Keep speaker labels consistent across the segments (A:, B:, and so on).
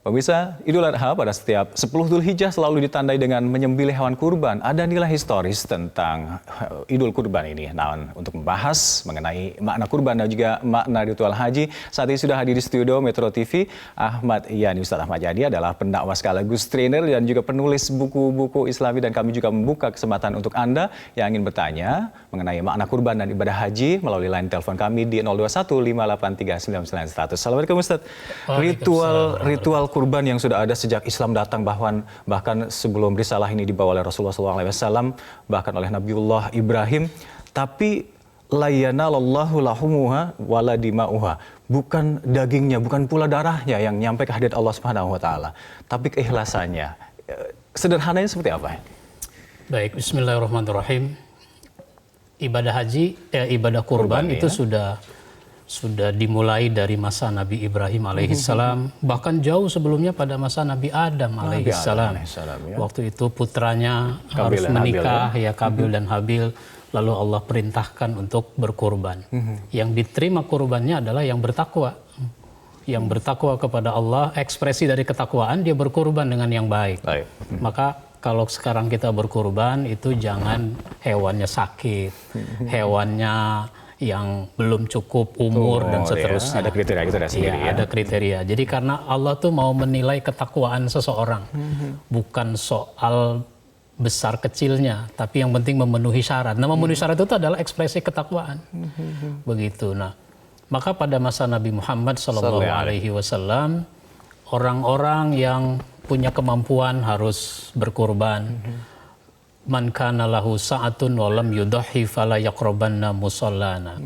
A: Pemirsa, Idul Adha pada setiap 10 Dzulhijjah selalu ditandai dengan menyembelih hewan kurban. Ada nilai historis tentang Idul Kurban ini. Nah, untuk membahas mengenai makna kurban dan juga makna ritual haji, saat ini sudah hadir di studio Metro TV, Ahmad Yani. Ustaz Ahmad Yani adalah pendakwah sekaligus trainer dan juga penulis buku-buku Islami, dan kami juga membuka kesempatan untuk Anda yang ingin bertanya mengenai makna kurban dan ibadah haji melalui line telepon kami di 021 583 991. Assalamualaikum Ustaz. Ritual kurban yang sudah ada sejak Islam datang, bahkan sebelum risalah ini dibawa oleh Rasulullah SAW, bahkan oleh Nabiullah Ibrahim. Tapi la yanalallahu lahumuha wala dima'uha. Bukan dagingnya, bukan pula darahnya yang nyampe ke hadirat Allah Subhanahu wa taala, tapi keikhlasannya. Sederhananya seperti apa?
B: Baik, bismillahirrahmanirrahim. Ibadah haji, ibadah kurban itu sudah dimulai dari masa Nabi Ibrahim alaihissalam, bahkan jauh sebelumnya pada masa Nabi Adam alaihissalam. Ya. Waktu itu putranya harus menikah, Kabil dan Habil, lalu Allah perintahkan untuk berkurban. Yang diterima kurbannya adalah yang bertakwa. Yang bertakwa kepada Allah, ekspresi dari ketakwaan dia berkurban dengan yang baik. Maka kalau sekarang kita berkurban itu jangan hewannya sakit, hewannya yang belum cukup umur dan seterusnya.
A: Ada kriteria itu sendiri.
B: Ada kriteria. Jadi karena Allah tuh mau menilai ketakwaan seseorang, bukan soal besar kecilnya, tapi yang penting memenuhi syarat. Nah, memenuhi syarat itu adalah ekspresi ketakwaan. Begitu. Nah, maka pada masa Nabi Muhammad SAW, orang-orang yang punya kemampuan harus berkurban. Man kana lahu sa'atun wa lam yudhi fala yaqrabanna musallana.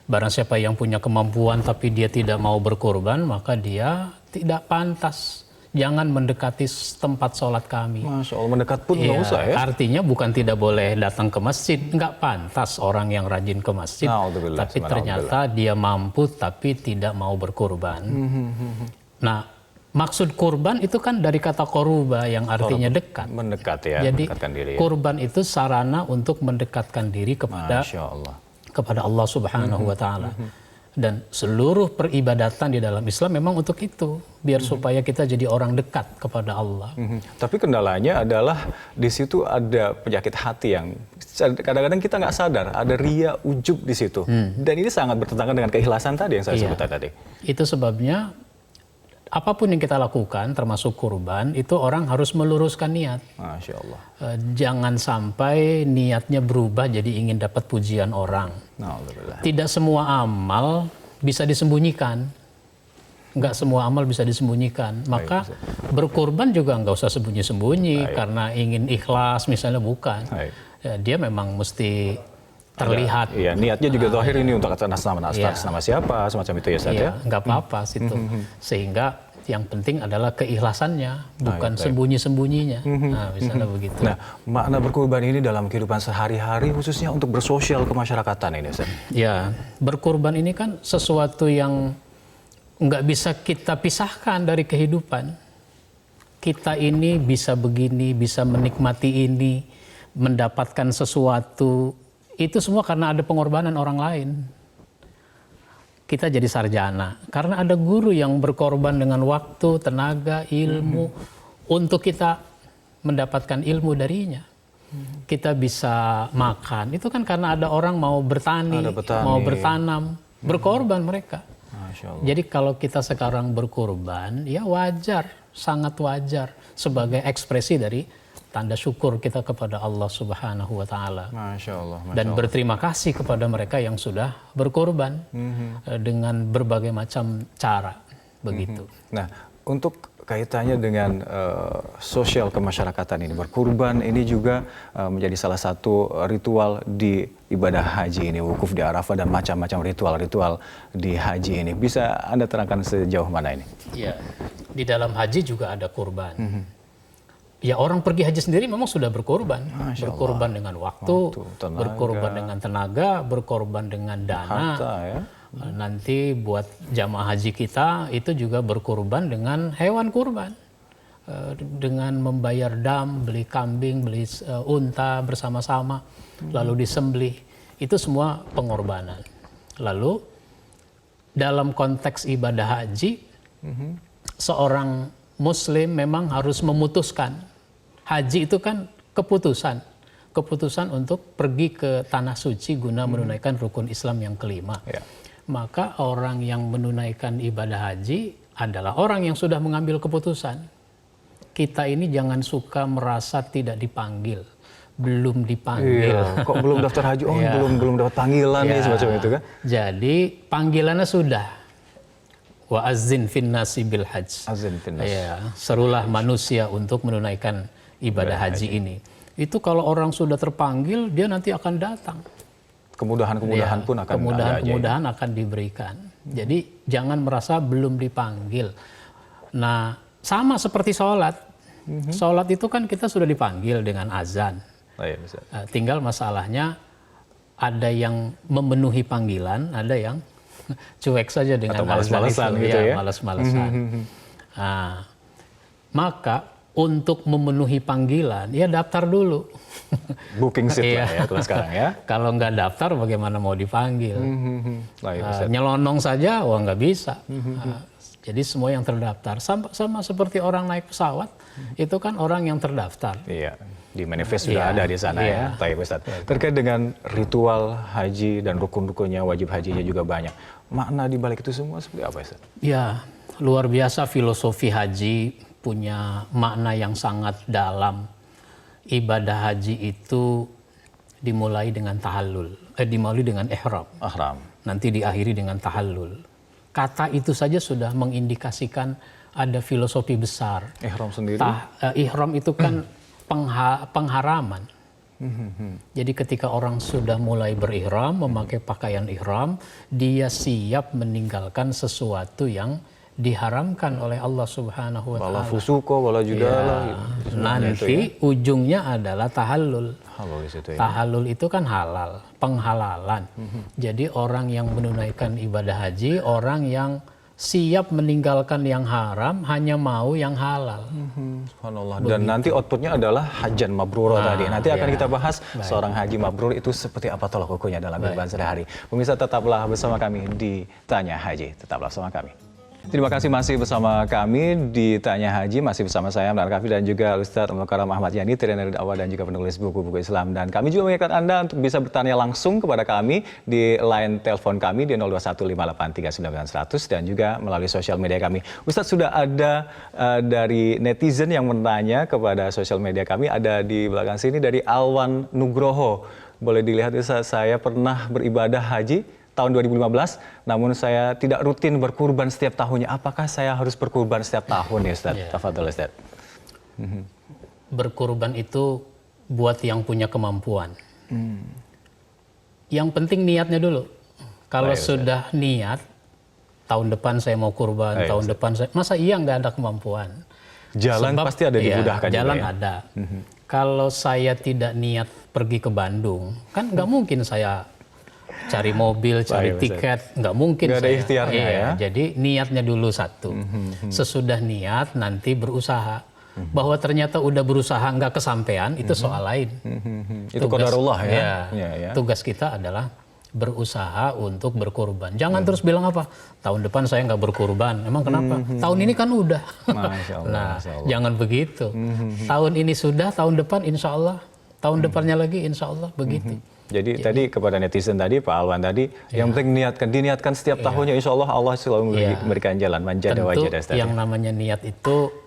B: Barang siapa yang punya kemampuan tapi dia tidak mau berkurban, maka dia tidak pantas. Jangan mendekati tempat sholat kami.
A: Masya Allah, mendekat pun nggak usah ya?
B: Artinya bukan tidak boleh datang ke masjid. Nggak pantas orang yang rajin ke masjid. Tapi ternyata dia mampu tapi tidak mau berkurban. Nah, maksud kurban itu kan dari kata koruba yang artinya dekat.
A: Mendekat ya.
B: Jadi kurban itu sarana untuk mendekatkan diri kepada Allah Subhanahu wa taala. Dan seluruh peribadatan di dalam Islam memang untuk itu, biar supaya kita jadi orang dekat kepada Allah.
A: Tapi kendalanya adalah di situ ada penyakit hati yang kadang-kadang kita nggak sadar, ada ria, ujub di situ. Dan ini sangat bertentangan dengan keikhlasan tadi yang saya sebutkan tadi.
B: Itu sebabnya apapun yang kita lakukan, termasuk kurban, itu orang harus meluruskan niat.
A: Masya Allah.
B: Jangan sampai niatnya berubah jadi ingin dapat pujian orang. Tidak semua amal bisa disembunyikan. Nggak semua amal bisa disembunyikan. Maka berkurban juga nggak usah sembunyi-sembunyi karena ingin ikhlas misalnya, bukan. Dia memang mesti terlihat.
A: Iya, niatnya juga zahir ini untuk atas nama siapa, semacam itu ya Ustaz ya.
B: Nggak apa-apa situ. Sehingga yang penting adalah keikhlasannya, bukan sembunyi-sembunyinya. Nah, misalnya begitu.
A: Nah, makna berkurban ini dalam kehidupan sehari-hari, khususnya untuk bersosial kemasyarakatan ini Ustaz.
B: Ya, berkurban ini kan sesuatu yang nggak bisa kita pisahkan dari kehidupan. Kita ini bisa begini, bisa menikmati ini, mendapatkan sesuatu, itu semua karena ada pengorbanan orang lain. Kita jadi sarjana karena ada guru yang berkorban dengan waktu, tenaga, ilmu untuk kita mendapatkan ilmu darinya. Kita bisa makan, itu kan karena ada orang mau bertani, mau bertanam, berkorban mereka. Jadi kalau kita sekarang berkorban, ya wajar, sangat wajar sebagai ekspresi dari tanda syukur kita kepada Allah Subhanahu wa taala.
A: Masya Allah.
B: Dan berterima kasih kepada mereka yang sudah berkorban dengan berbagai macam cara. Begitu.
A: Nah, untuk kaitannya dengan sosial kemasyarakatan ini, berkurban ini juga menjadi salah satu ritual di ibadah haji ini, wukuf di Arafah dan macam-macam ritual-ritual di haji ini. Bisa Anda terangkan sejauh mana ini?
B: Ya, di dalam haji juga ada kurban. Ya, orang pergi haji sendiri memang sudah berkorban. Berkorban dengan waktu, berkorban dengan tenaga, berkorban dengan dana. Nanti buat jamaah haji kita itu juga berkorban dengan hewan kurban. Dengan membayar dam, beli kambing, beli unta bersama-sama, lalu disembelih. Itu semua pengorbanan. Lalu dalam konteks ibadah haji, seorang Muslim memang harus memutuskan. Haji itu kan keputusan untuk pergi ke tanah suci guna menunaikan rukun Islam yang kelima.
A: Ya.
B: Maka orang yang menunaikan ibadah haji adalah orang yang sudah mengambil keputusan. Kita ini jangan suka merasa tidak dipanggil, belum dipanggil.
A: Iya, kok belum daftar haji? Oh,
B: Iya.
A: belum dapat panggilan nih
B: Ya,
A: semacam itu kan?
B: Jadi panggilannya sudah. Wa azzin fin nasi bil hajj.
A: Azan finnas.
B: Ya, serulah manusia untuk menunaikan ibadah haji ini. Itu kalau orang sudah terpanggil, dia nanti akan datang.
A: Kemudahan-kemudahan pun akan ada aja.
B: Kemudahan-kemudahan akan diberikan. Jadi jangan merasa belum dipanggil. Nah, sama seperti sholat. Sholat itu kan kita sudah dipanggil dengan azan.
A: Oh, iya, bisa.
B: Tinggal masalahnya ada yang memenuhi panggilan, ada yang cuek saja dengan
A: Atau malas-malasan
B: azan itu.
A: gitu ya?
B: Malas-malasan. Nah, maka untuk memenuhi panggilan, ya daftar dulu.
A: Booking seat
B: Iya.
A: lah ya kalau sekarang ya.
B: Kalau nggak daftar, bagaimana mau dipanggil?
A: Nah, iya, Ustaz.
B: Nyelonong saja, wah nggak bisa. Jadi semua yang terdaftar, sama seperti orang naik pesawat, itu kan orang yang terdaftar.
A: Iya, di manifest sudah
B: Iya,
A: ada di sana
B: iya.
A: ya. Baik, Ustaz. Terkait dengan ritual haji dan rukun-rukunnya, wajib hajinya juga banyak. Makna di balik itu semua seperti apa, Ustaz?
B: Ya, luar biasa filosofi haji punya makna yang sangat dalam. Ibadah haji itu dimulai dengan tahallul, dimulai dengan ihram,
A: Ahram.
B: nanti diakhiri dengan tahallul. Kata itu saja sudah mengindikasikan ada filosofi besar.
A: Ihram sendiri.
B: Ihram itu kan pengharaman. Jadi ketika orang sudah mulai berihram, memakai pakaian ihram, dia siap meninggalkan sesuatu yang diharamkan oleh Allah Subhanahu wa
A: Wala
B: taala.
A: fusuko, wala judala.
B: Ya, nanti ujungnya adalah tahallul.
A: Halo di situ ya.
B: Tahallul itu kan halal, penghalalan. Jadi orang yang menunaikan ibadah haji, orang yang siap meninggalkan yang haram, hanya mau yang halal.
A: Subhanallah. Dan nanti outputnya adalah hajan mabrur tadi. Nanti akan
B: ya.
A: kita bahas seorang haji mabrur itu seperti apa tolak ukurnya dalam kehidupan sehari-hari. Pemirsa, tetaplah bersama kami di Tanya Haji. Tetaplah bersama kami. Terima kasih masih bersama kami di Tanya Haji, masih bersama saya Amran Kafi dan juga Ustadz Mukarram Ahmad Yani, trainer dakwah dan juga penulis buku-buku Islam. Dan kami juga mengingatkan Anda untuk bisa bertanya langsung kepada kami di line telepon kami di 0215839100 dan juga melalui sosial media kami. Ustadz, sudah ada dari netizen yang menanya kepada sosial media kami, ada di belakang sini dari Alwan Nugroho. Boleh dilihat Ustadz, saya pernah beribadah haji tahun 2015, namun saya tidak rutin berkurban setiap tahunnya. Apakah saya harus berkurban setiap tahun ya Ustaz? Tafadhol Ustaz.
B: Berkurban itu buat yang punya kemampuan. Yang penting niatnya dulu. Kalau sudah niat, tahun depan saya mau kurban, tahun depan saya, masa iya nggak ada kemampuan?
A: Jalan pasti ada dimudahkan juga
B: jalan
A: ya?
B: ada. Kalau saya tidak niat pergi ke Bandung, kan nggak mungkin saya cari mobil, cari tiket, nggak mungkin.
A: Nggak ada
B: saya.
A: ikhtiarnya ya?
B: Jadi niatnya dulu satu. Sesudah niat nanti berusaha. Bahwa ternyata udah berusaha nggak kesampaian, itu soal lain.
A: Itu qadarullah ya?
B: Ya. Tugas kita adalah berusaha untuk berkurban. Jangan terus bilang apa, tahun depan saya nggak berkurban. Emang kenapa? Tahun ini kan udah.
A: Masya Allah,
B: Nah,
A: Masya Allah.
B: jangan begitu. Tahun ini sudah, tahun depan insya Allah. Tahun depannya lagi insya Allah, begitu.
A: Jadi tadi kepada netizen tadi, Pak Alwan tadi, yang penting diniatkan setiap tahunnya, insya Allah Allah selalu memberikan jalan. Manjada
B: Tentu
A: wajada Ustaz.
B: yang namanya niat itu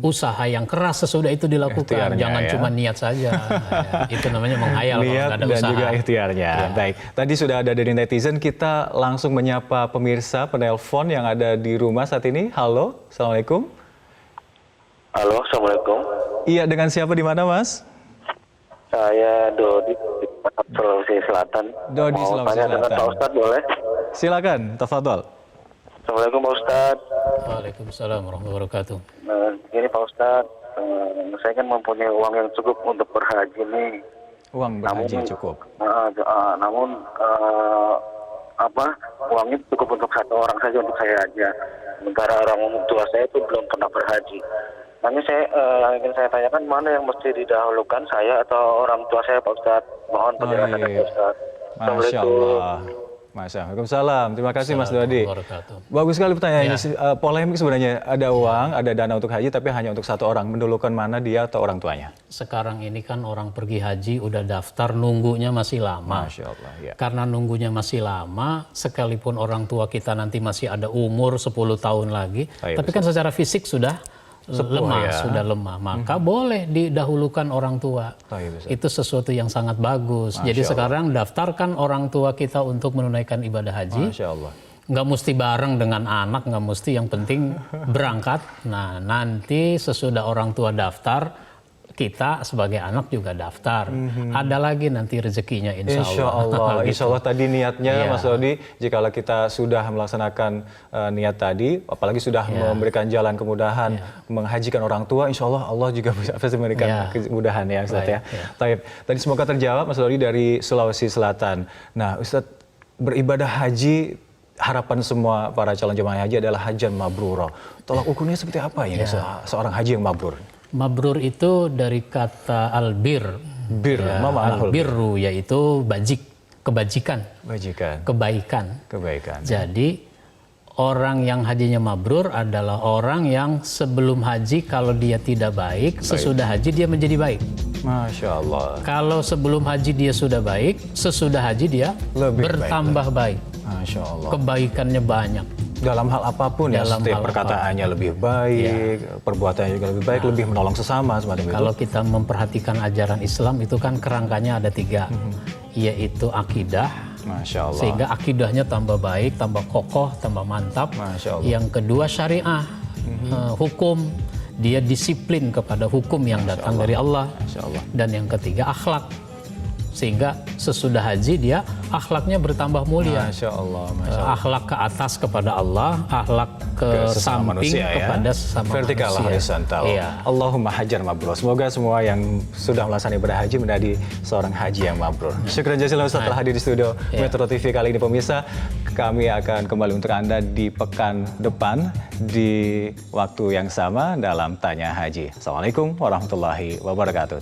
B: usaha yang keras sesudah itu dilakukan.
A: Ikhtiarnya,
B: Jangan
A: ya.
B: cuma niat saja. Itu namanya menghayal kalau
A: Niat
B: nggak ada
A: dan
B: usaha.
A: juga ikhtiarnya. Baik, tadi sudah ada dari netizen, kita langsung menyapa pemirsa penelpon yang ada di rumah saat ini. Halo, Assalamualaikum.
C: Halo, Assalamualaikum.
A: Iya, dengan siapa di mana Mas?
C: Saya Dodi di Sulawesi Selatan.
A: Dodi,
C: Mau
A: Sulawesi
C: tanya dengan
A: Selatan.
C: Pak Ustadz boleh?
A: Silakan, tafadhol.
C: Assalamualaikum Pak Ustadz.
B: Waalaikumsalam warahmatullahi wabarakatuh.
C: Gini Pak Ustadz, saya kan mempunyai uang yang cukup untuk berhaji nih.
A: Uang berhaji cukup.
C: Namun uangnya cukup untuk satu orang saja, untuk saya aja. Sementara orang tua saya itu belum pernah berhaji. Nanti yang ingin saya tanyakan, mana yang mesti didahulukan, saya atau orang tua saya Pak Ustadz? Mohon penjelasannya Pak Ustadz.
A: Masya Allah. Masya Allah. Waalaikumsalam. Terima kasih Mas Dodi.
B: Wabarakatuh.
A: Bagus sekali pertanyaannya. Polemik sebenarnya. Ada uang, ada dana untuk haji, tapi hanya untuk satu orang. Mendulukan mana dia atau orang tuanya?
B: Sekarang ini kan orang pergi haji udah daftar, nunggunya masih lama.
A: Masya Allah. Ya.
B: Karena nunggunya masih lama, sekalipun orang tua kita nanti masih ada umur 10 tahun lagi, tapi kan secara fisik sudah lemah, maka boleh didahulukan orang tua. Itu sesuatu yang sangat bagus. Jadi sekarang daftarkan orang tua kita untuk menunaikan ibadah haji.
A: Masya Allah.
B: Nggak mesti bareng dengan anak, nggak mesti, yang penting berangkat. Nah, nanti sesudah orang tua daftar, kita sebagai anak juga daftar. Ada lagi nanti rezekinya insya Allah.
A: Insya Allah tadi niatnya Mas Dodi, jikalau kita sudah melaksanakan niat tadi, apalagi sudah memberikan jalan kemudahan menghajikan orang tua, insya Allah Allah juga bisa memberikan kemudahan ya Ustaz ya. Tadi semoga terjawab Mas Dodi dari Sulawesi Selatan. Nah Ustaz, beribadah haji, harapan semua para calon jemaah haji adalah hajan mabrur. Tolak ukurnya seperti apa ini seorang haji yang mabrur?
B: Mabrur itu dari kata albir. Albirru yaitu kebajikan. Kebaikan. Jadi orang yang hajinya mabrur adalah orang yang sebelum haji kalau dia tidak baik, sesudah haji dia menjadi baik.
A: Masya Allah.
B: Kalau sebelum haji dia sudah baik, sesudah haji dia bertambah baik.
A: Masya Allah.
B: Kebaikannya banyak.
A: Dalam hal apapun ya, setiap perkataannya lebih baik, perbuatannya juga lebih baik, lebih menolong sesama semacam itu.
B: Kalau kita memperhatikan ajaran Islam itu kan kerangkanya ada 3, yaitu akidah.
A: Masya Allah.
B: Sehingga akidahnya tambah baik, tambah kokoh, tambah mantap.
A: Masya Allah.
B: Yang kedua syariah, hukum, dia disiplin kepada hukum yang datang dari Allah.
A: Masya Allah.
B: Dan yang ketiga akhlak. Sehingga sesudah haji dia akhlaknya bertambah mulia.
A: Masya Allah, Masya Allah.
B: Akhlak ke atas kepada Allah, akhlak ke samping manusia, kepada sesama
A: vertikal,
B: manusia.
A: horizontal. Allahumma hajar mabrur. Semoga semua yang sudah melaksanakan ibadah haji menjadi seorang haji yang mabrur. Syukran jazilan Ustaz telah hadir di studio Metro TV kali ini pemirsa. Kami akan kembali untuk Anda di pekan depan di waktu yang sama dalam Tanya Haji. Assalamualaikum warahmatullahi wabarakatuh.